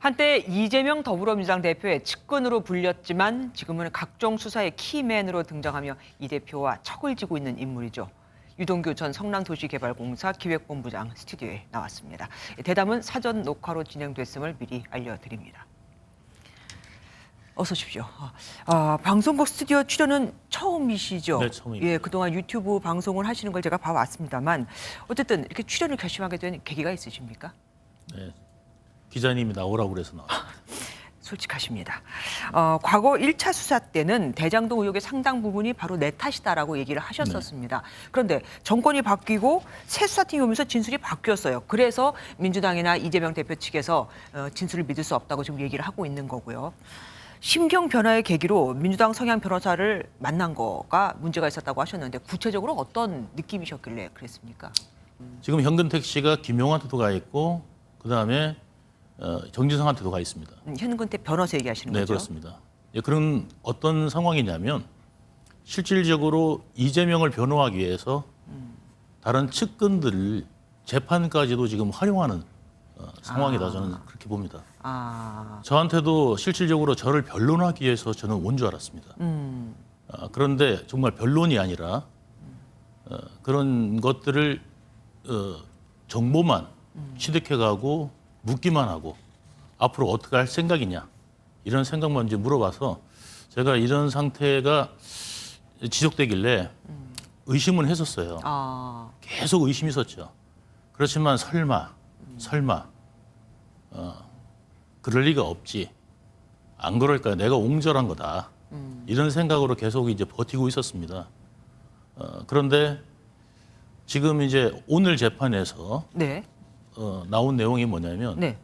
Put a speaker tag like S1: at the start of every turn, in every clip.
S1: 한때 이재명 더불어민주당 대표의 측근으로 불렸지만 지금은 각종 수사의 키맨으로 등장하며 이 대표와 척을 지고 있는 인물이죠. 유동규 전 성남도시개발공사 기획본부장 스튜디오에 나왔습니다. 대담은 사전 녹화로 진행됐음을 미리 알려드립니다. 어서 오십시오. 방송국 스튜디오 출연은 처음이시죠?
S2: 네, 처음입니다.
S1: 예, 그동안 유튜브 방송을 하시는 걸 제가 봐왔습니다만 어쨌든 이렇게 출연을 결심하게 된 계기가 있으십니까?
S2: 네, 기자님이 나오라고 그래서 나왔습니다.
S1: 솔직하십니다. 과거 1차 수사 때는 대장동 의혹의 상당 부분이 바로 내 탓이다라고 얘기를 하셨었습니다. 그런데 정권이 바뀌고 새 수사팀이 오면서 진술이 바뀌었어요. 그래서 민주당이나 이재명 대표 측에서 진술을 믿을 수 없다고 지금 얘기를 하고 있는 거고요. 심경 변화의 계기로 민주당 성향 변호사를 만난 거가 문제가 있었다고 하셨는데 구체적으로 어떤 느낌이셨길래 그랬습니까?
S2: 지금 현근택 씨가 김용한테도 가 있고 그다음에 정진성한테도 가 있습니다.
S1: 현근택 변호사 얘기하시는
S2: 네,
S1: 거죠?
S2: 그렇습니다. 예, 그런 어떤 상황이냐면 실질적으로 이재명을 변호하기 위해서 다른 측근들을 재판까지도 지금 활용하는 상황이다 저는 그렇게 봅니다. 저한테도 실질적으로 저를 변론하기 위해서 저는 온 줄 알았습니다. 그런데 정말 변론이 아니라 그런 것들을 정보만 취득해가고 묻기만 하고 앞으로 어떻게 할 생각이냐 이런 생각만 이제 물어봐서 제가 이런 상태가 지속되길래 의심은 했었어요. 계속 의심이 있었죠. 그렇지만 설마 그럴 리가 없지. 안 그럴까요? 내가 옹졸한 거다. 이런 생각으로 계속 이제 버티고 있었습니다. 그런데 지금 이제 오늘 재판에서
S1: 네.
S2: 나온 내용이 뭐냐면
S1: 네.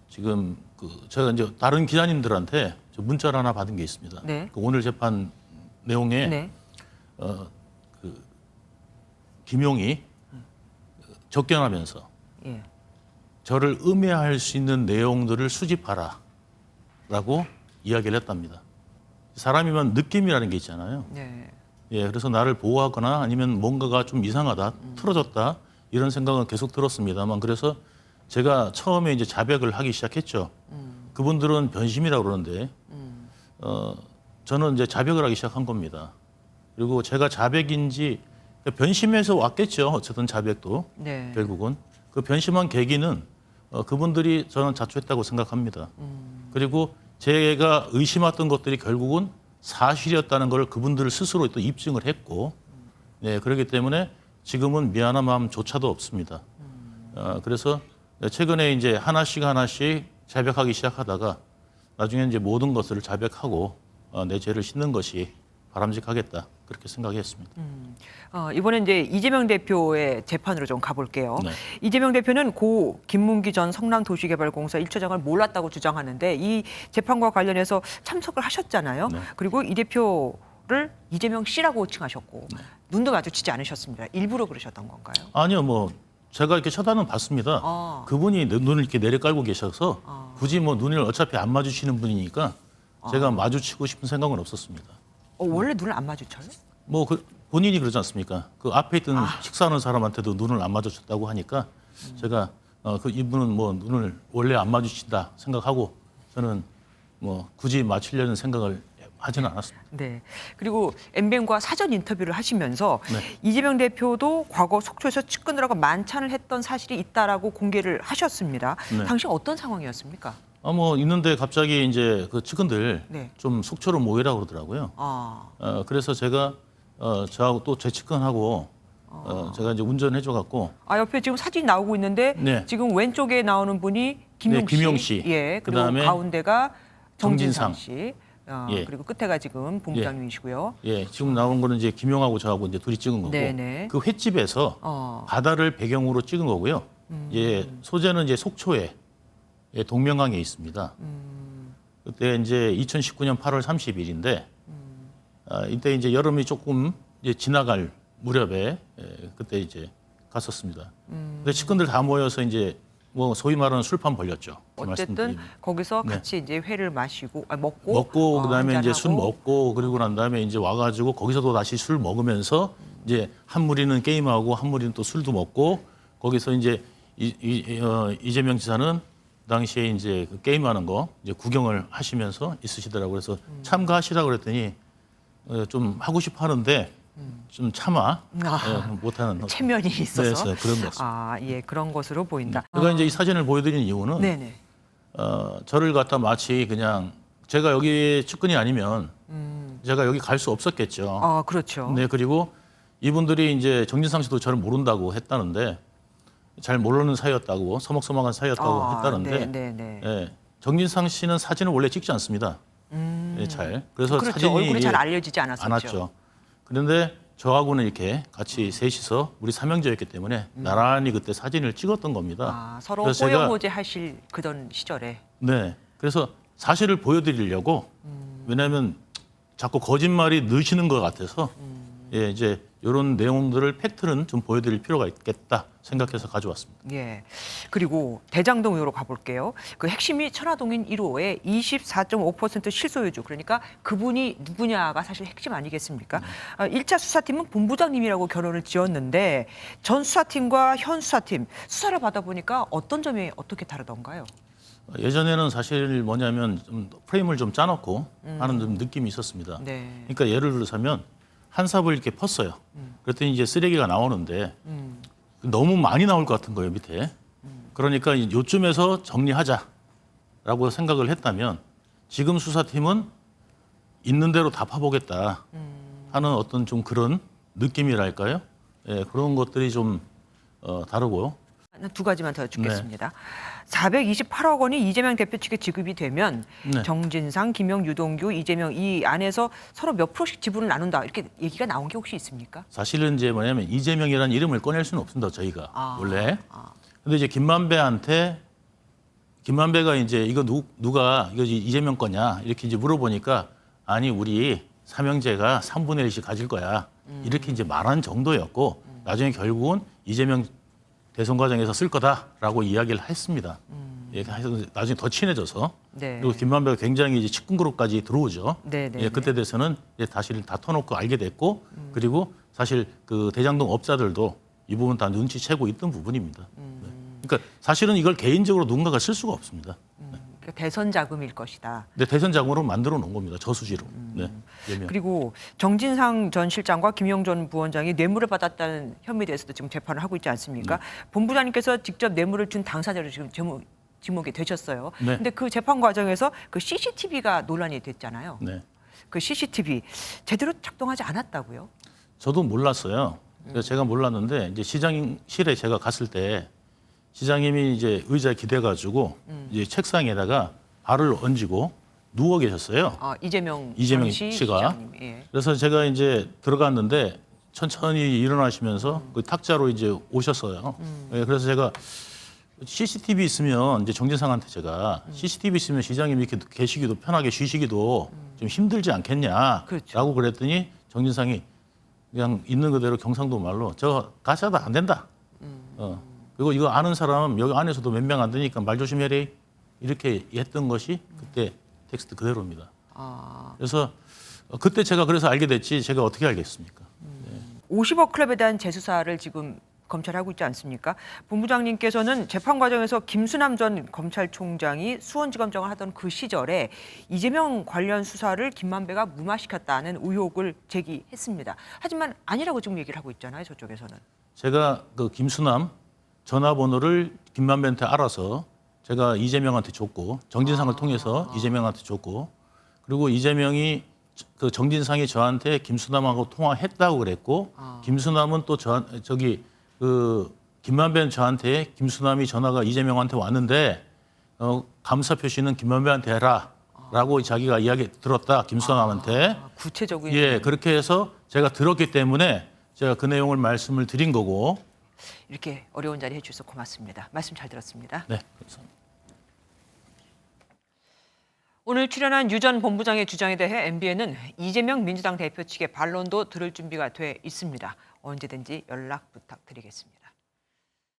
S2: 지금 제가 이제 다른 기자님들한테 저 문자를 하나 받은 게 있습니다.
S1: 네.
S2: 그 오늘 재판 내용에
S1: 네.
S2: 김용이 접견하면서
S1: 예.
S2: 저를 음해할 수 있는 내용들을 수집하라라고 이야기를 했답니다. 사람이면 느낌이라는 게 있잖아요.
S1: 네.
S2: 예, 그래서 나를 보호하거나 아니면 뭔가가 좀 이상하다, 틀어졌다 이런 생각은 계속 들었습니다만 그래서 제가 처음에 이제 자백을 하기 시작했죠. 그분들은 변심이라고 그러는데 저는 이제 자백을 하기 시작한 겁니다. 그리고 제가 자백인지 변심해서 왔겠죠. 어쨌든 자백도
S1: 네.
S2: 결국은 그 변심한 계기는 그분들이 저는 자초했다고 생각합니다. 그리고 제가 의심했던 것들이 결국은 사실이었다는 걸 그분들 스스로 또 입증을 했고, 네 그렇기 때문에 지금은 미안한 마음조차도 없습니다. 그래서 최근에 이제 하나씩 자백하기 시작하다가 나중에 이제 모든 것을 자백하고 내 죄를 씻는 것이 바람직하겠다 그렇게 생각했습니다.
S1: 이번에 이제 이재명 대표의 재판으로 좀 가볼게요.
S2: 네.
S1: 이재명 대표는 고 김문기 전 성남도시개발공사 1차장을 몰랐다고 주장하는데 이 재판과 관련해서 참석을 하셨잖아요.
S2: 네.
S1: 그리고 이 대표를 이재명 씨라고 호칭하셨고 눈도 마주치지 않으셨습니다. 일부러 그러셨던 건가요?
S2: 아니요, 뭐 제가 이렇게 쳐다는 봤습니다. 그분이 눈을 이렇게 내려깔고 계셔서 굳이 뭐 눈을 어차피 안 마주치는 분이니까 제가 마주치고 싶은 생각은 없었습니다.
S1: 원래 눈을 안 마주쳐요?
S2: 뭐 본인이 그러지 않습니까? 그 앞에 있던 식사하는 사람한테도 눈을 안 마주쳤다고 하니까 제가 이분은 뭐 눈을 원래 안 마주친다 생각하고 저는 뭐 굳이 맞추려는 생각을 하지는 않았습니다.
S1: 네. 그리고 MBN과 사전 인터뷰를 하시면서
S2: 네.
S1: 이재명 대표도 과거 속초에서 측근들하고 만찬을 했던 사실이 있다라고 공개를 하셨습니다.
S2: 네.
S1: 당시 어떤 상황이었습니까?
S2: 뭐 있는데 갑자기 이제 그 측근들
S1: 네.
S2: 좀 속초로 모이라고 그러더라고요. 그래서 제가 저하고 또 제 측근하고 제가 이제 운전해줘 갖고
S1: 옆에 지금 사진이 나오고 있는데
S2: 네.
S1: 지금 왼쪽에 나오는 분이 김용 씨.
S2: 김용 씨.
S1: 예. 그리고
S2: 그다음에
S1: 가운데가 정진상
S2: 정진상.
S1: 씨.
S2: 예.
S1: 그리고 끝에가 지금 본부장님이시고요.
S2: 예, 지금 나온 거는 이제 김용하고 저하고 이제 둘이 찍은 거고
S1: 네네.
S2: 그 횟집에서 바다를 배경으로 찍은 거고요. 예, 소재는 이제 속초에 동명강에 있습니다. 그때 이제 2019년 8월 30일인데 이때 이제 여름이 조금 이제 지나갈 무렵에 그때 이제 갔었습니다. 근데 측근들 다 모여서 이제 뭐 소위 말하는 술판 벌렸죠.
S1: 어쨌든 거기서
S2: 네.
S1: 같이 이제 회를 마시고 먹고
S2: 그다음에 이제 술
S1: 한잔하고.
S2: 먹고 그리고 난 다음에 이제 와가지고 거기서도 다시 술 먹으면서 이제 한 무리는 게임하고 한 무리는 또 술도 먹고 거기서 이제 이재명 지사는 그 당시에 이제 그 게임하는 거 이제 구경을 하시면서 있으시더라고요. 그래서 참가하시라고 그랬더니 좀 하고 싶어 하는데 좀 참아 못하는
S1: 체면이 있어서
S2: 네, 그런 것 같습니다.
S1: 아, 예, 그런 것으로 보인다.
S2: 제가 이제 이 사진을 보여드리는 이유는
S1: 네네.
S2: 저를 갖다 마치 그냥 제가 여기 측근이 아니면 제가 여기 갈 수 없었겠죠.
S1: 아, 그렇죠.
S2: 네, 그리고 이분들이 이제 정진상 씨도 저를 모른다고 했다는데 잘 모르는 사이였다고 서먹서먹한 사이였다고 했다는데
S1: 네네.
S2: 예, 정진상 씨는 사진을 원래 찍지 않습니다. 예, 잘. 그래서
S1: 그렇죠.
S2: 사진이
S1: 얼굴이 잘 알려지지 않았었죠.
S2: 않았죠. 그런데 저하고는 이렇게 같이 셋이서 우리 삼형제였기 때문에 나란히 그때 사진을 찍었던 겁니다.
S1: 아, 서로
S2: 그래서
S1: 호영호재 하실 그던 시절에.
S2: 네. 그래서 사실을 보여드리려고 왜냐하면 자꾸 거짓말이 느시는 것 같아서 예, 이제 이런 내용들을 팩트는 좀 보여드릴 필요가 있겠다 생각해서 가져왔습니다.
S1: 예. 그리고 대장동 의혹으로 가볼게요. 그 핵심이 천화동인 1호의 24.5% 실소유주. 그러니까 그분이 누구냐가 사실 핵심 아니겠습니까? 1차 수사팀은 본부장님이라고 결론을 지었는데 전 수사팀과 현 수사팀 수사를 받아보니까 어떤 점이 어떻게 다르던가요?
S2: 예전에는 사실 뭐냐면 좀 프레임을 좀 짜놓고 하는 좀 느낌이 있었습니다.
S1: 네.
S2: 그러니까 예를 들자면 한 삽을 이렇게 펐어요. 그랬더니 이제 쓰레기가 나오는데 너무 많이 나올 것 같은 거예요, 밑에. 그러니까 요쯤에서 정리하자라고 생각을 했다면 지금 수사팀은 있는 대로 다 파보겠다 하는 어떤 좀 그런 느낌이랄까요? 예, 그런 것들이 좀 다르고요.
S1: 두 가지만 더 여쭙겠습니다. 428억 원이 이재명 대표 측에 지급이 되면
S2: 네.
S1: 정진상, 김영, 유동규, 이재명 이 안에서 서로 몇 프로씩 지분을 나눈다 이렇게 얘기가 나온 게 혹시 있습니까?
S2: 사실은 이제 뭐냐면 이재명이라는 이름을 꺼낼 수는 없습니다, 저희가 원래. 근데 이제 김만배가 이제 이거 누가 이거 이재명 거냐 이렇게 이제 물어보니까 아니 우리 삼형제가 3분의 1씩 가질 거야 이렇게 이제 말한 정도였고 나중에 결국은 이재명 대선 과정에서 쓸 거다라고 이야기를 했습니다. 예, 나중에 더 친해져서
S1: 네.
S2: 그리고 김만배가 굉장히 이제 측근 그룹까지 들어오죠.
S1: 네, 네,
S2: 예, 그때 돼서는 이제 다시 다 터놓고 알게 됐고 그리고 사실 그 대장동 업자들도 이 부분 다 눈치채고 있던 부분입니다. 네. 그러니까 사실은 이걸 개인적으로 누군가가 쓸 수가 없습니다.
S1: 그러니까 대선 자금일 것이다.
S2: 근데 대선 자금으로 만들어 놓은 겁니다. 저수지로. 네. 예명.
S1: 그리고 정진상 전 실장과 김영 전 부원장이 뇌물을 받았다는 혐의에 대해서도 지금 재판을 하고 있지 않습니까? 본부장님께서 직접 뇌물을 준 당사자로 지금 지목이 되셨어요.
S2: 네.
S1: 그런데 그 재판 과정에서 그 CCTV가 논란이 됐잖아요.
S2: 네.
S1: 그 CCTV 제대로 작동하지 않았다고요?
S2: 저도 몰랐어요. 그래서 제가 몰랐는데 이제 시장실에 제가 갔을 때 시장님이 이제 의자에 기대가지고 이제 책상에다가 발을 얹고 누워 계셨어요.
S1: 이재명
S2: 씨가.
S1: 시장님이. 예.
S2: 그래서 제가 이제 들어갔는데 천천히 일어나시면서 그 탁자로 이제 오셨어요. 예, 그래서 제가 CCTV 있으면 이제 정진상한테 제가 CCTV 있으면 시장님이 이렇게 계시기도 편하게 쉬시기도 좀 힘들지 않겠냐라고
S1: 그렇죠.
S2: 그랬더니 정진상이 그냥 있는 그대로 경상도 말로 저 가셔도 안 된다. 그리고 이거 아는 사람 여기 안에서도 몇 명 안 되니까 말 조심해라 이렇게 했던 것이 그때 텍스트 그대로입니다. 그래서 그때 제가 그래서 알게 됐지 제가 어떻게 알겠습니까?
S1: 50억 클럽에 대한 재수사를 지금 검찰이 하고 있지 않습니까? 본부장님께서는 재판 과정에서 김수남 전 검찰총장이 수원지검장을 하던 그 시절에 이재명 관련 수사를 김만배가 무마시켰다는 의혹을 제기했습니다. 하지만 아니라고 지금 얘기를 하고 있잖아요, 저쪽에서는.
S2: 제가 그 김수남 전화번호를 김만배한테 알아서 제가 이재명한테 줬고 정진상을 통해서 이재명한테 줬고 그리고 이재명이 그 정진상이 저한테 김수남하고 통화했다고 그랬고 김수남은 또 그 김만배는 저한테 김수남이 전화가 이재명한테 왔는데 감사 표시는 김만배한테 해라라고 자기가 이야기 들었다 김수남한테.
S1: 구체적인.
S2: 예, 그렇게 해서 제가 들었기 때문에 제가 그 내용을 말씀을 드린 거고.
S1: 이렇게 어려운 자리 해주셔서 고맙습니다. 말씀 잘 들었습니다.
S2: 네, 감사합니다.
S1: 오늘 출연한 유 전 본부장의 주장에 대해 MBN은 이재명 민주당 대표 측의 반론도 들을 준비가 돼 있습니다. 언제든지 연락 부탁드리겠습니다.